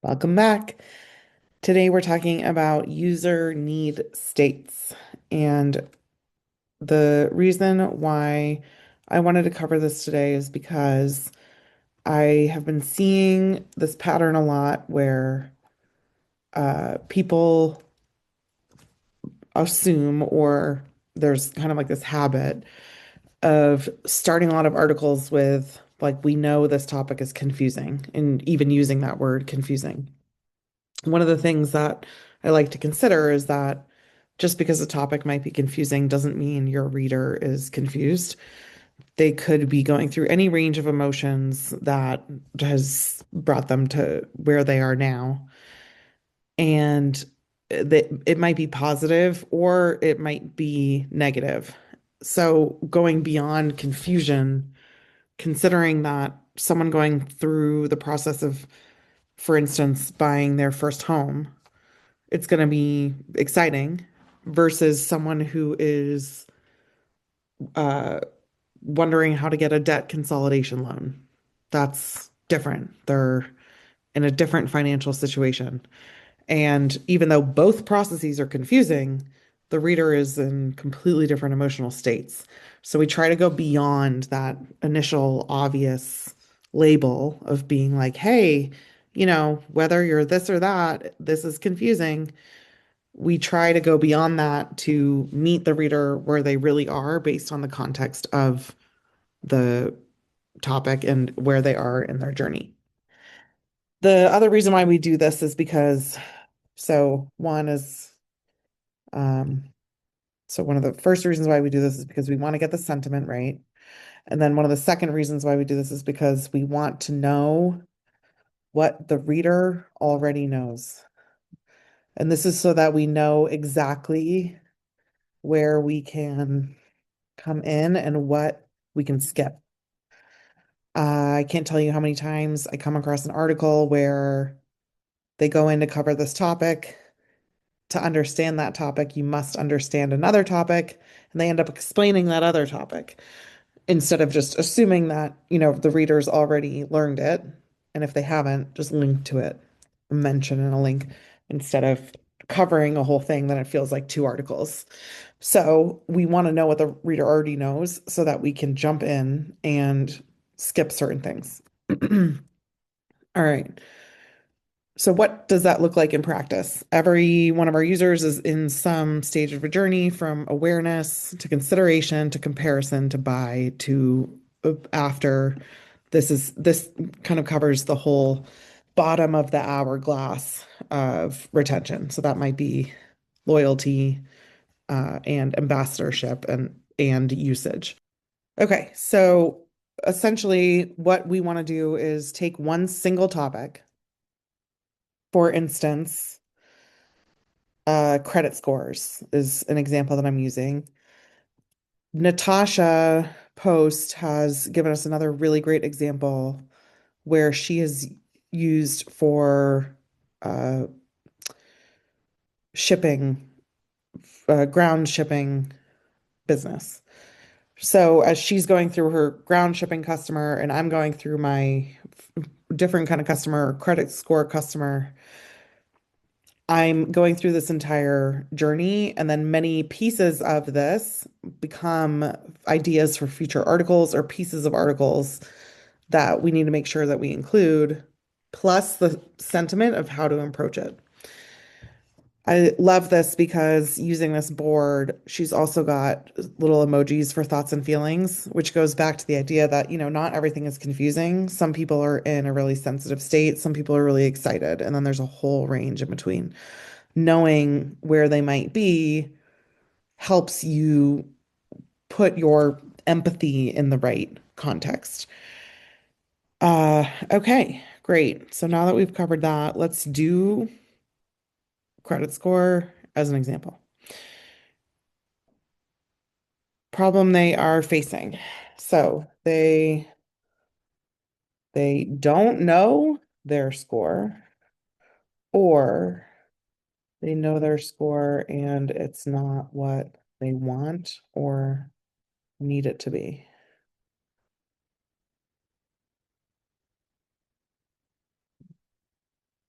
Welcome back. Today we're talking about user need states. And the reason why I wanted to cover this today is because I have been seeing this pattern a lot where people assume, or there's kind of like this habit of starting a lot of articles with, like, we know this topic is confusing, and even using that word confusing. One of the things that I like to consider is that just because a topic might be confusing doesn't mean your reader is confused. They could be going through any range of emotions that has brought them to where they are now. And that it might be positive or it might be negative. So going beyond confusion, considering that someone going through the process of, for instance, buying their first home, it's going to be exciting versus someone who is uh, wondering how to get a debt consolidation loan. That's different. They're in a different financial situation. And even though both processes are confusing, the reader is in completely different emotional states. So we try to go beyond that initial obvious label of being like, hey, whether you're this or that, this is confusing. We try to go beyond that to meet the reader where they really are based on the context of the topic and where they are in their journey. The other reason why we do this is because, so one is, um, so one of the first reasons why we do this is because we want to get the sentiment right. And then one of the second reasons why we do this is because we want to know what the reader already knows. And this is so that we know exactly where we can come in and what we can skip. I can't tell you how many times I come across an article where they go in to cover this topic. To understand that topic, you must understand another topic, and they end up explaining that other topic instead of just assuming that, the readers already learned it. And if they haven't, just link to it, mention in a link instead of covering a whole thing, then it feels like two articles. So we want to know what the reader already knows so that we can jump in and skip certain things. All right. So what does that look like in practice? Every one of our users is in some stage of a journey, from awareness to consideration to comparison to buy to after. This kind of covers the whole bottom of the hourglass of retention. So that might be loyalty, and ambassadorship and usage. Okay, so essentially what we want to do is take one single topic. For instance, credit scores is an example that I'm using. Natasha Post has given us another really great example where she is used for uh, shipping, ground shipping business. So as she's going through her ground shipping customer and I'm going through my different kind of customer, credit score customer, I'm going through this entire journey, and then many pieces of this become ideas for future articles or pieces of articles that we need to make sure that we include, plus the sentiment of how to approach it. I love this because using this board, she's also got little emojis for thoughts and feelings, which goes back to the idea that, not everything is confusing. Some people are in a really sensitive state, some people are really excited, and then there's a whole range in between. Knowing where they might be helps you put your empathy in the right context. Okay, great. So now that we've covered that, let's do credit score as an example. Problem they are facing. So they don't know their score, or they know their score and it's not what they want or need it to be.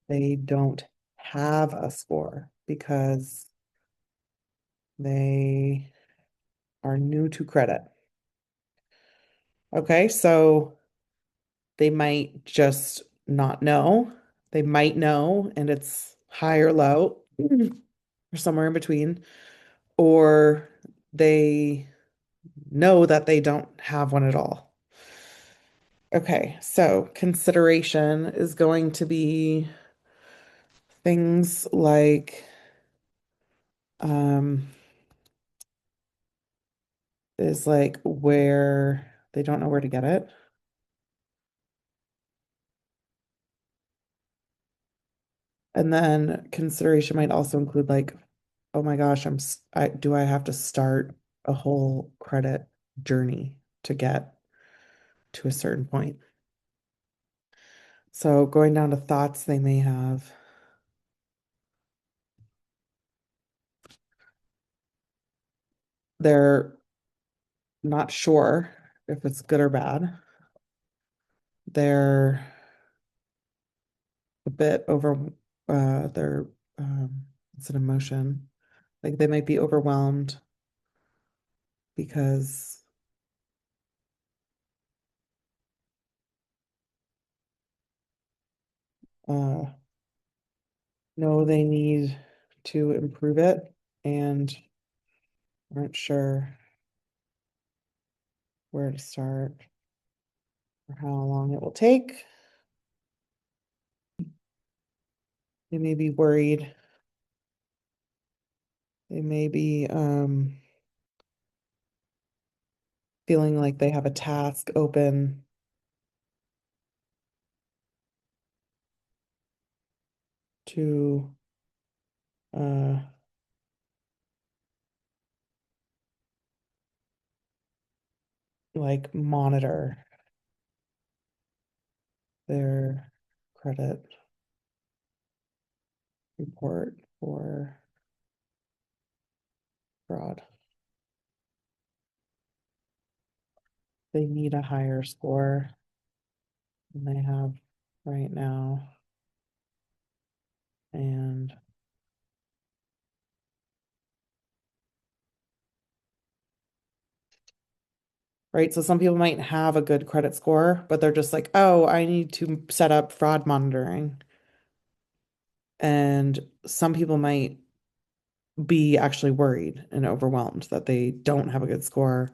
They don't have a score because they are new to credit. Okay, so they might just not know. They might know and it's high or low or somewhere in between, or they know that they don't have one at all. Okay, so consideration is going to be things like um is like where they don't know where to get it. And then consideration might also include like, oh my gosh, do I have to start a whole credit journey to get to a certain point? So going down to thoughts they may have, they're not sure if it's good or bad. They're a bit they're it's an emotion. Like they might be overwhelmed because uh know they need to improve it and aren't sure where to start or how long it will take. They may be worried. They may be feeling like they have a task open to uh, like monitor their credit report for fraud. They need a higher score than they have right now. And right, so some people might have a good credit score, but they're just like, oh, I need to set up fraud monitoring. And some people might be actually worried and overwhelmed that they don't have a good score.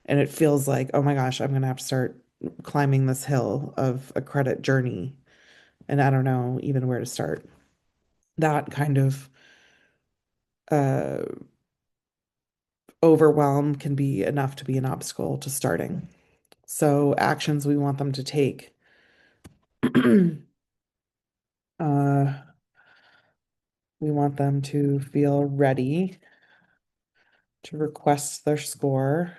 And it feels like, oh my gosh, I'm going to have to start climbing this hill of a credit journey. And I don't know even where to start. That kind of uh, overwhelm can be enough to be an obstacle to starting. So, actions we want them to take. uh, we want them to feel ready to request their score.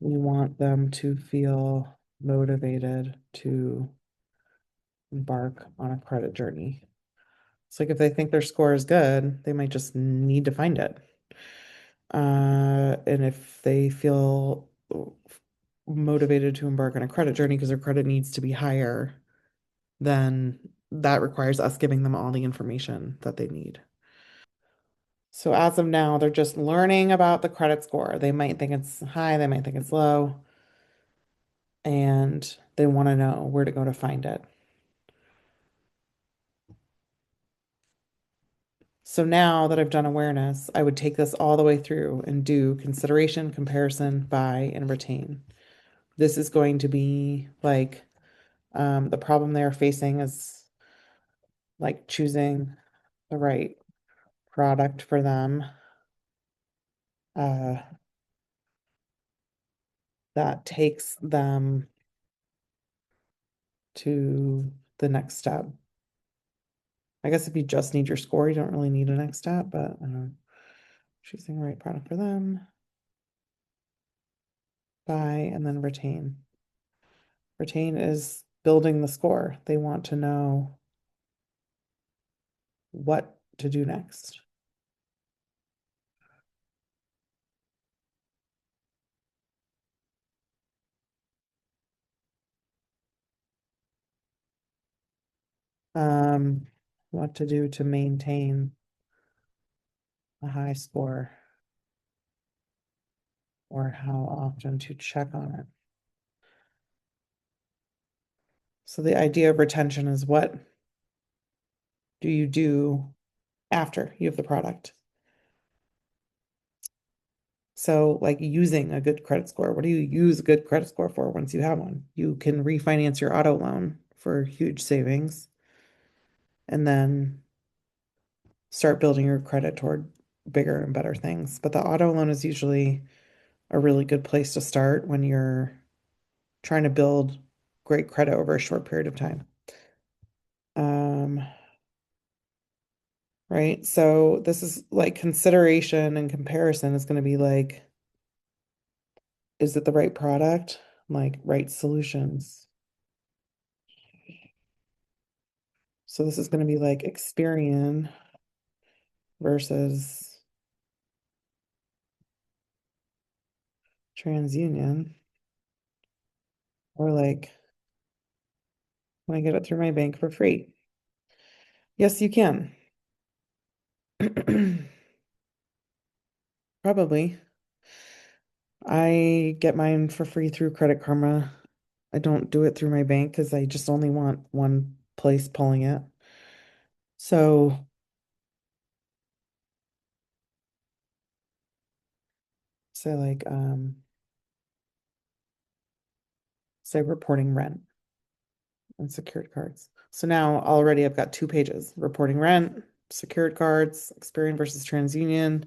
We want them to feel motivated to embark on a credit journey. It's like if they think their score is good, they might just need to find it. And if they feel motivated to embark on a credit journey because their credit needs to be higher, then that requires us giving them all the information that they need. So as of now, they're just learning about the credit score. They might think it's high, they might think it's low, and they want to know where to go to find it. So now that I've done awareness, I would take this all the way through and do consideration, comparison, buy, and retain. This is going to be like the problem they're facing is like choosing the right product for them uh, that takes them to the next step. I guess if you just need your score, you don't really need a next step, but choosing the right product for them, buy, and then retain. Retain is building the score. They want to know what to do next. Um, what to do to maintain a high score or how often to check on it. So the idea of retention is what do you do after you have the product? So, like using a good credit score, what do you use a good credit score for once you have one? You can refinance your auto loan for huge savings and then start building your credit toward bigger and better things. But the auto loan is usually a really good place to start when you're trying to build great credit over a short period of time. Um, right? So this is like consideration and comparison is going to be like, is it the right product? Like right solutions. So this is going to be like Experian versus TransUnion, or like, can I get it through my bank for free? Yes, you can. Probably. I get mine for free through Credit Karma. I don't do it through my bank because I just only want one place pulling it. So, say like say reporting rent and secured cards. So now already I've got two pages, reporting rent, secured cards, Experian versus TransUnion,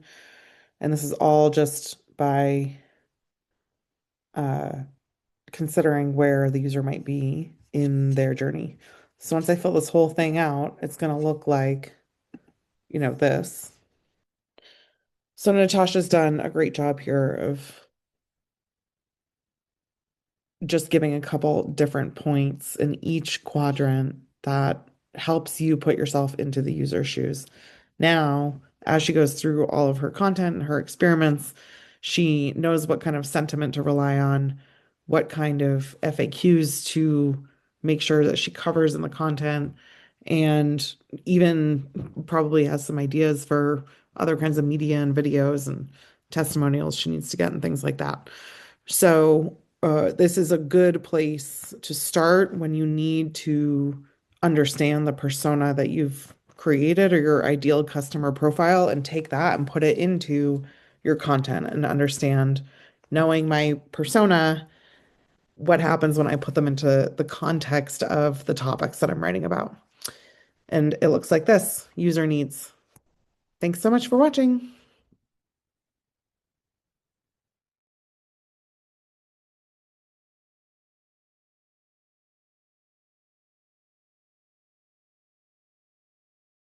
and this is all just by uh considering where the user might be in their journey. So once I fill this whole thing out, it's going to look like, this. So Natasha's done a great job here of just giving a couple different points in each quadrant that helps you put yourself into the user's shoes. Now, as she goes through all of her content and her experiments, she knows what kind of sentiment to rely on, what kind of FAQs to make sure that she covers in the content, and even probably has some ideas for other kinds of media and videos and testimonials she needs to get and things like that. So, this is a good place to start when you need to understand the persona that you've created or your ideal customer profile and take that and put it into your content and understand, knowing my persona, what happens when I put them into the context of the topics that I'm writing about. And it looks like this, user needs. Thanks so much for watching.